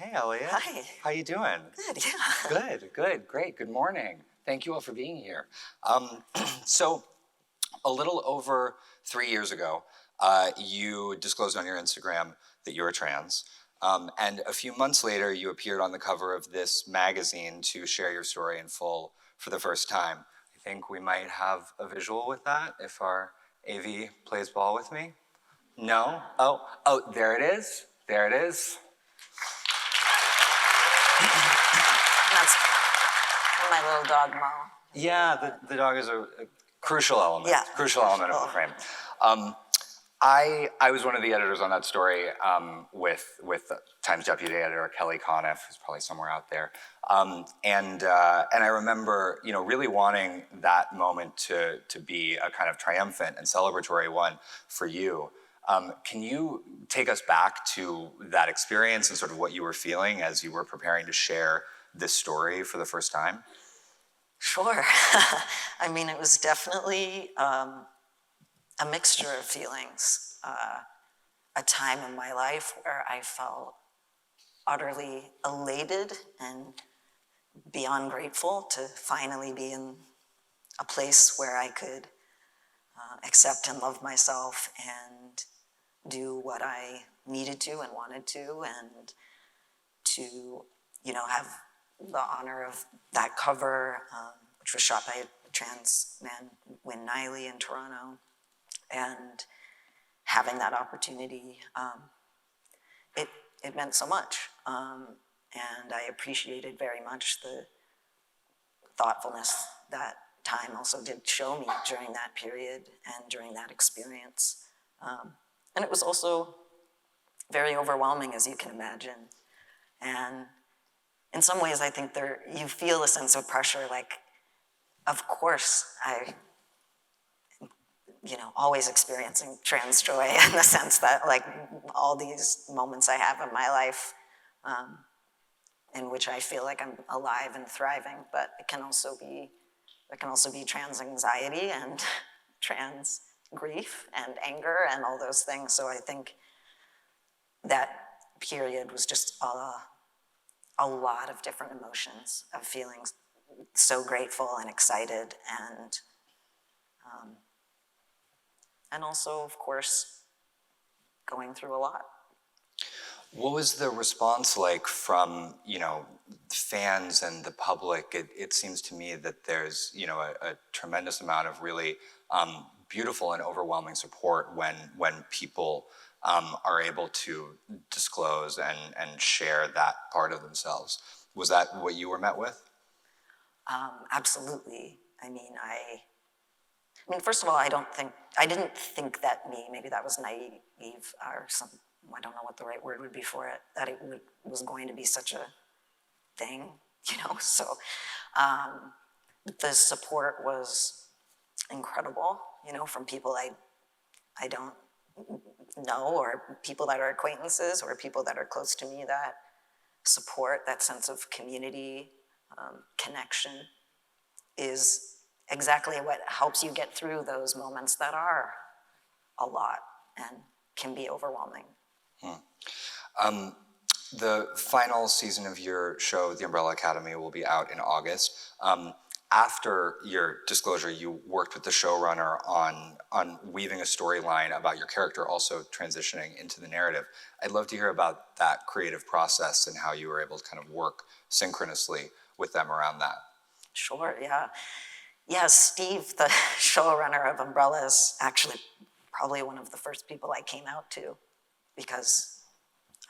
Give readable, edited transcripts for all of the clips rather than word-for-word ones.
Hey, Elliot. Hi. How you doing? Good, yeah. Good, great. Good morning. Thank you all for being here. So, a little over 3 years ago, you disclosed on your Instagram that you were trans. And a few months later, you appeared on the cover of this magazine to share your story in full for the first time. I think we might have a visual with that if our AV plays ball with me. No? Oh, there it is. There it is. That's for my little dog, Mo. Yeah, the dog is a crucial element. Yeah. Crucial element of the frame. I was one of the editors on that story with Times deputy editor Kelly Conniff, who's probably somewhere out there. And I remember, really wanting that moment to be a kind of triumphant and celebratory one for you. Can you take us back to that experience and sort of what you were feeling as you were preparing to share this story for the first time? Sure. I mean, it was definitely a mixture of feelings. A time in my life where I felt utterly elated and beyond grateful to finally be in a place where I could accept and love myself and do what I needed to and wanted to, and to, have the honor of that cover, which was shot by a trans man, Wynne Neilly in Toronto, and having that opportunity, it meant so much. And I appreciated very much the thoughtfulness that Time also did show me during that period and during that experience. And it was also very overwhelming, as you can imagine. And in some ways, I think you feel a sense of pressure, like, of course, always experiencing trans joy in the sense that, like, all these moments I have in my life in which I feel like I'm alive and thriving, but there can also be trans anxiety and trans grief and anger and all those things. So I think that period was just a lot of different emotions of feeling so grateful and excited, and also, of course, going through a lot. What was the response like from, fans and the public? It seems to me that there's, a tremendous amount of really beautiful and overwhelming support when people are able to disclose and share that part of themselves. Was that what you were met with? Absolutely. I mean, first of all, I didn't think that maybe that was naive or some, I don't know what the right word would be for it, that it was going to be such a thing, so the support was incredible, from people I don't know, or people that are acquaintances, or people that are close to me that support. That sense of community, connection is exactly what helps you get through those moments that are a lot and can be overwhelming. The final season of your show, The Umbrella Academy, will be out in August. After your disclosure, you worked with the showrunner on weaving a storyline about your character also transitioning into the narrative. I'd love to hear about that creative process and how you were able to kind of work synchronously with them around that. Sure, yeah. Yeah, Steve, the showrunner of Umbrella, is actually probably one of the first people I came out to, because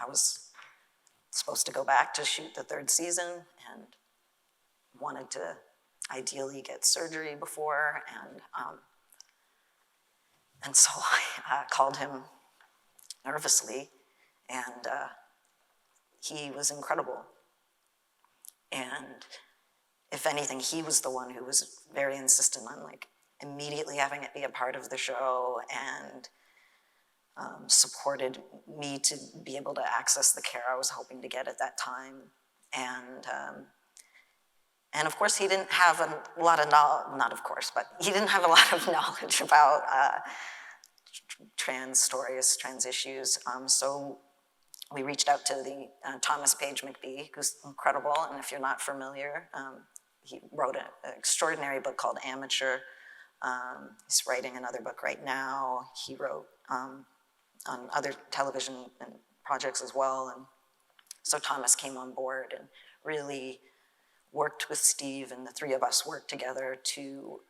I was supposed to go back to shoot the third season and wanted to ideally get surgery before, and so I called him nervously, and he was incredible. And if anything, he was the one who was very insistent on, like, immediately having it be a part of the show, and supported me to be able to access the care I was hoping to get at that time. And of course, he didn't have a lot of knowledge, not of course, but he didn't have a lot of knowledge about trans stories, trans issues. So we reached out to the Thomas Page McBee, who's incredible, and if you're not familiar, he wrote an extraordinary book called Amateur. He's writing another book right now. He wrote on other television and projects as well, and so Thomas came on board and really worked with Steve, and the three of us worked together to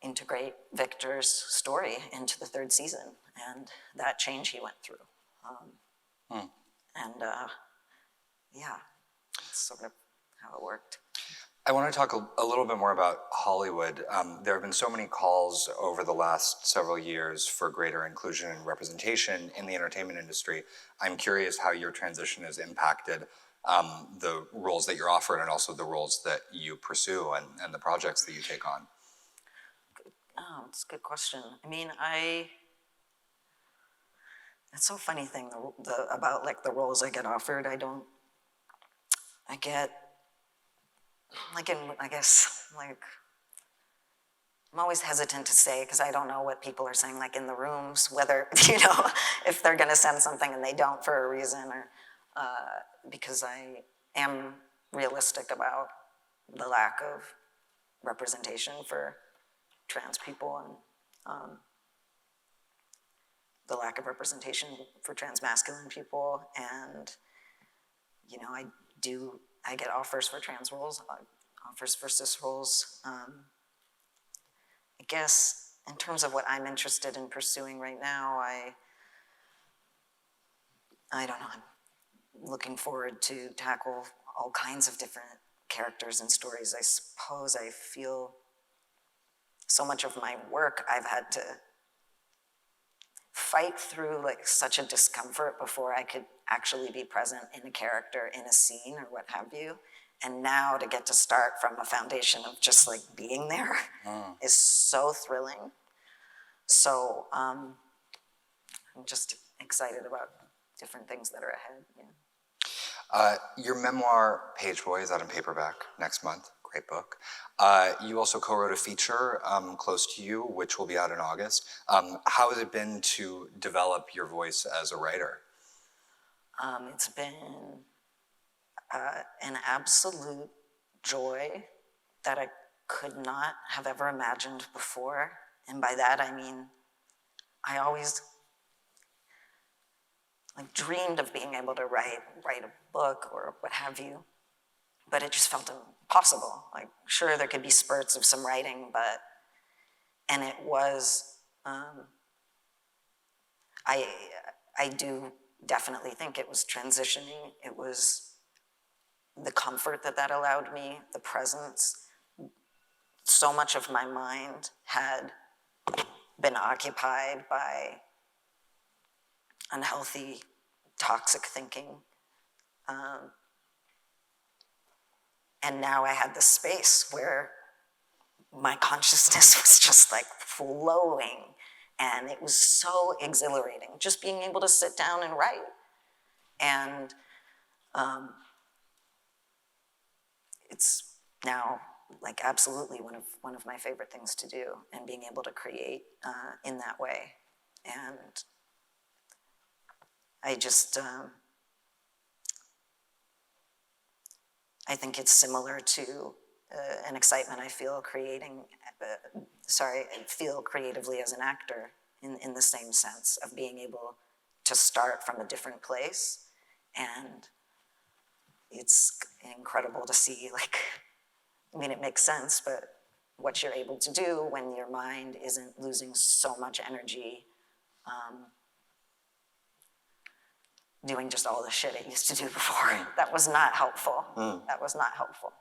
integrate Victor's story into the third season, and that change he went through. And yeah, that's sort of how it worked. I want to talk a little bit more about Hollywood. There have been so many calls over the last several years for greater inclusion and representation in the entertainment industry. I'm curious how your transition has impacted the roles that you're offered and also the roles that you pursue and the projects that you take on. Oh, it's a good question. I mean, it's so funny thing about like the roles I get offered. I get, like I guess, like, I'm always hesitant to say, because I don't know what people are saying, like in the rooms, whether, if they're gonna send something and they don't for a reason, or because I am realistic about the lack of representation for trans people and the lack of representation for trans masculine people. And, I get offers for trans roles, offers for cis roles. I guess in terms of what I'm interested in pursuing right now, I don't know, I'm looking forward to tackle all kinds of different characters and stories. I suppose I feel so much of my work I've had to fight through like such a discomfort before I could actually be present in a character, in a scene, or what have you. And now to get to start from a foundation of just like being there is so thrilling. So I'm just excited about different things that are ahead. Yeah. Your memoir, Page Boy, is out in paperback next month. Great book. You also co-wrote a feature, Close to You, which will be out in August. How has it been to develop your voice as a writer? It's been an absolute joy that I could not have ever imagined before. And by that, I mean, I always dreamed of being able to write a book or what have you, but it just felt impossible. Like, sure, there could be spurts of some writing, and it was, I do definitely think it was transitioning. It was the comfort that allowed me, the presence. So much of my mind had been occupied by unhealthy, toxic thinking. And now I had this space where my consciousness was just like flowing, and it was so exhilarating, just being able to sit down and write. And it's now like absolutely one of my favorite things to do, and being able to create in that way. And I just, I think it's similar to an excitement I feel feel creatively as an actor in the same sense of being able to start from a different place. And it's incredible to see, like, I mean, it makes sense, but what you're able to do when your mind isn't losing so much energy doing just all the shit it used to do before. That was not helpful. That was not helpful.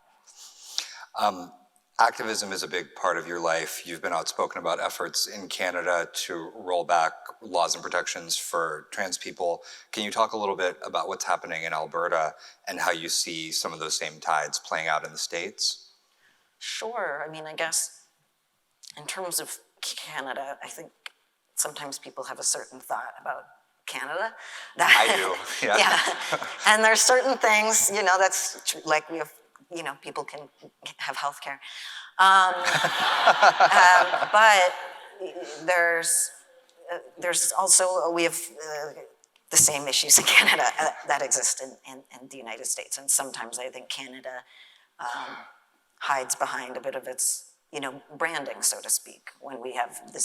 Activism is a big part of your life. You've been outspoken about efforts in Canada to roll back laws and protections for trans people. Can you talk a little bit about what's happening in Alberta and how you see some of those same tides playing out in the States? Sure. I mean, I guess in terms of Canada, I think sometimes people have a certain thought about Canada. I do, yeah. Yeah. And there's certain things, that's like we have, people can have health care. But there's also, we have the same issues in Canada that exist in the United States. And sometimes I think Canada hides behind a bit of its, branding, so to speak, when we have the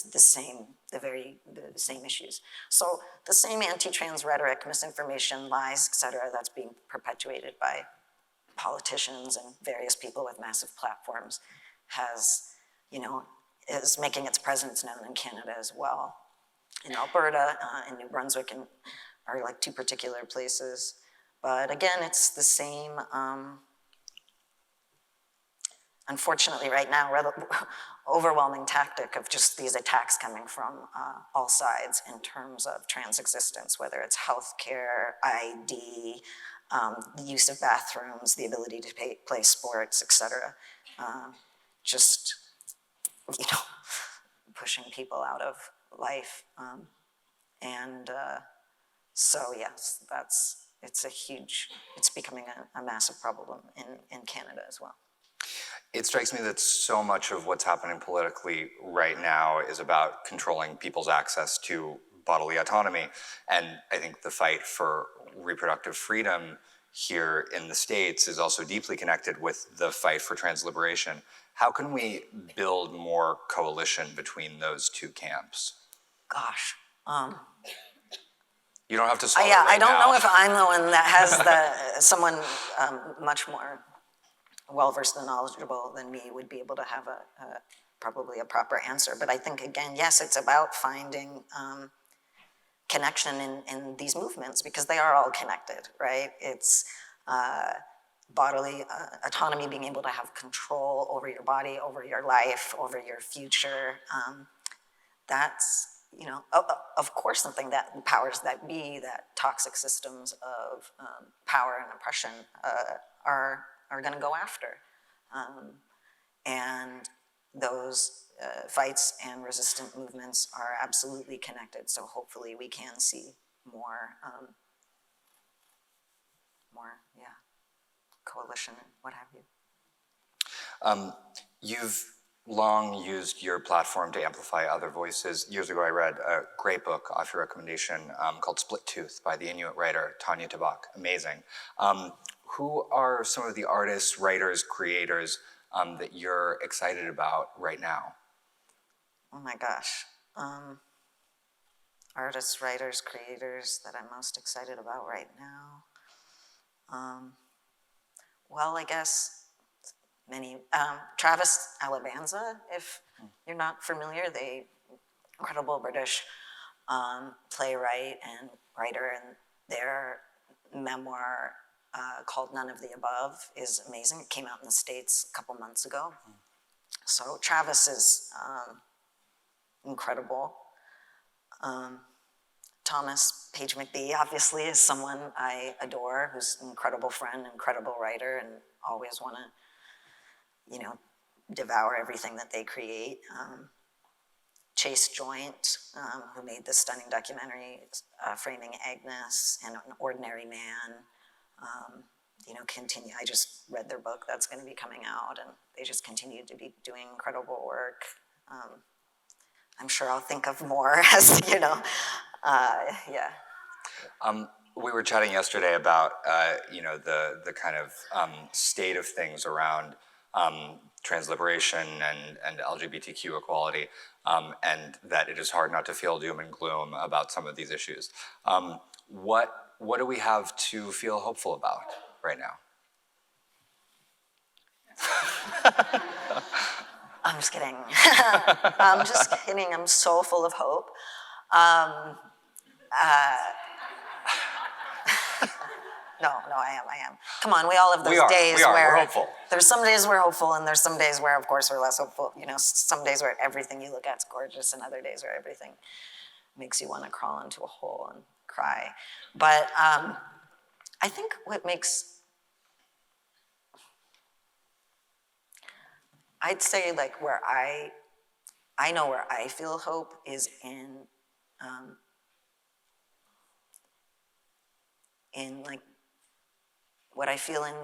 same issues. So the same anti-trans rhetoric, misinformation, lies, et cetera, that's being perpetuated by politicians and various people with massive platforms is making its presence known in Canada as well. In Alberta, in New Brunswick, are like two particular places. But again, it's the same, unfortunately right now, rather overwhelming tactic of just these attacks coming from all sides in terms of trans existence, whether it's healthcare, ID, the use of bathrooms, the ability to play sports, et cetera. Just, pushing people out of life. So yes, it's becoming a massive problem in Canada as well. It strikes me that so much of what's happening politically right now is about controlling people's access to bodily autonomy. And I think the fight for reproductive freedom here in the States is also deeply connected with the fight for trans liberation. How can we build more coalition between those two camps? Gosh. You don't have to solve it I right don't now. know if I'm the one that has someone much more well-versed and knowledgeable than me would be able to have probably a proper answer. But I think, again, yes, it's about finding connection in these movements, because they are all connected, right? It's bodily autonomy, being able to have control over your body, over your life, over your future. That's, of course, something that powers that be, that toxic systems of power and oppression are going to go after. And those fights and resistant movements are absolutely connected. So hopefully we can see more, coalition and what have you. You've long used your platform to amplify other voices. Years ago, I read a great book off your recommendation called Split Tooth by the Inuit writer Tanya Tabak. Amazing. Who are some of the artists, writers, creators that you're excited about right now? Oh my gosh. Artists, writers, creators that I'm most excited about right now. Well, I guess many. Travis Alabanza, if you're not familiar, the incredible British playwright and writer, and their memoir called None of the Above is amazing. It came out in the States a couple months ago. So Travis is incredible. Thomas Page McBee, obviously, is someone I adore, who's an incredible friend, incredible writer, and always want to, devour everything that they create. Chase Joint, who made this stunning documentary, Framing Agnes, and An Ordinary Man. Continue. I just read their book that's going to be coming out, and they just continue to be doing incredible work. I'm sure I'll think of more as, yeah. We were chatting yesterday about, the kind of state of things around trans liberation and LGBTQ equality, and that it is hard not to feel doom and gloom about some of these issues. What do we have to feel hopeful about right now? I'm just kidding. I'm just kidding. I'm so full of hope. No, I am. Come on, we all have those days we are. where We're hopeful. There's some days we're hopeful, and there's some days where, of course, we're less hopeful. Some days where everything you look at is gorgeous, and other days where everything makes you want to crawl into a hole and cry. But I think what makes, I'd say, like, where I know where I feel hope is in like what I feel in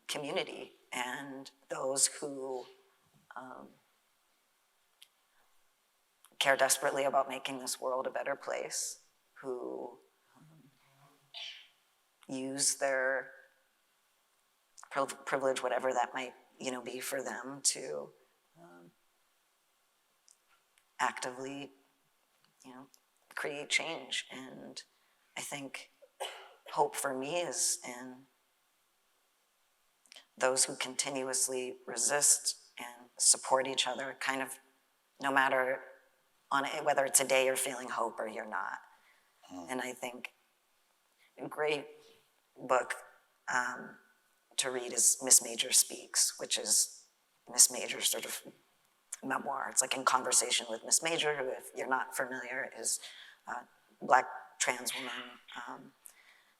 community and those who care desperately about making this world a better place, who use their privilege, whatever that might, be for them, to actively, create change. And I think hope for me is in those who continuously resist and support each other, kind of no matter whether it's a day you're feeling hope or you're not. And I think a great book to read is Miss Major Speaks, which is Miss Major's sort of memoir. It's like In Conversation with Miss Major, who, if you're not familiar, is a Black trans woman,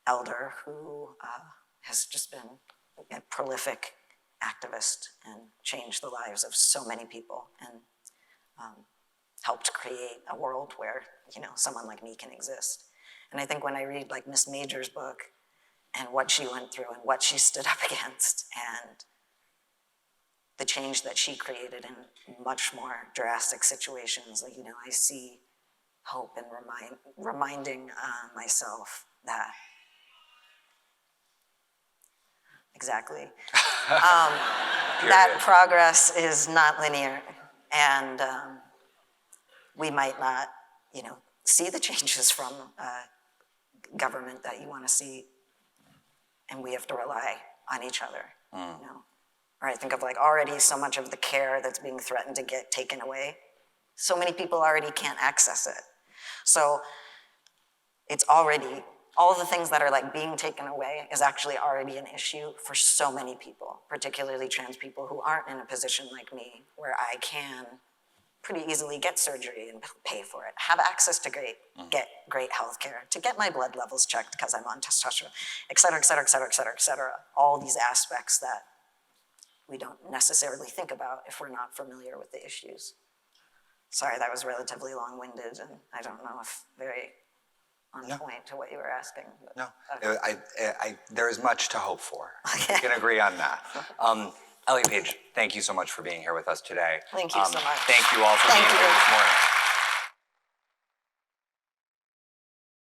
elder, who has just been a prolific activist and changed the lives of so many people, and helped create a world where, someone like me can exist. And I think when I read like Miss Major's book and what she went through and what she stood up against and the change that she created in much more drastic situations, I see hope and reminding myself that exactly that progress is not linear, and we might not, see the changes from government that you want to see, and we have to rely on each other. Or I think of like already so much of the care that's being threatened to get taken away. So many people already can't access it. So it's already, all of the things that are like being taken away is actually already an issue for so many people, particularly trans people who aren't in a position like me where I can pretty easily get surgery and pay for it, have access to get great health care, to get my blood levels checked because I'm on testosterone, et cetera, et cetera, et cetera, et cetera, et cetera. All these aspects that we don't necessarily think about if we're not familiar with the issues. Sorry, that was relatively long-winded, and I don't know if very on point to what you were asking. But, No, okay. there is much to hope for. Okay. We can agree on that. Elliot Page, thank you so much for being here with us today. Thank you so much. Thank you all for being here this morning.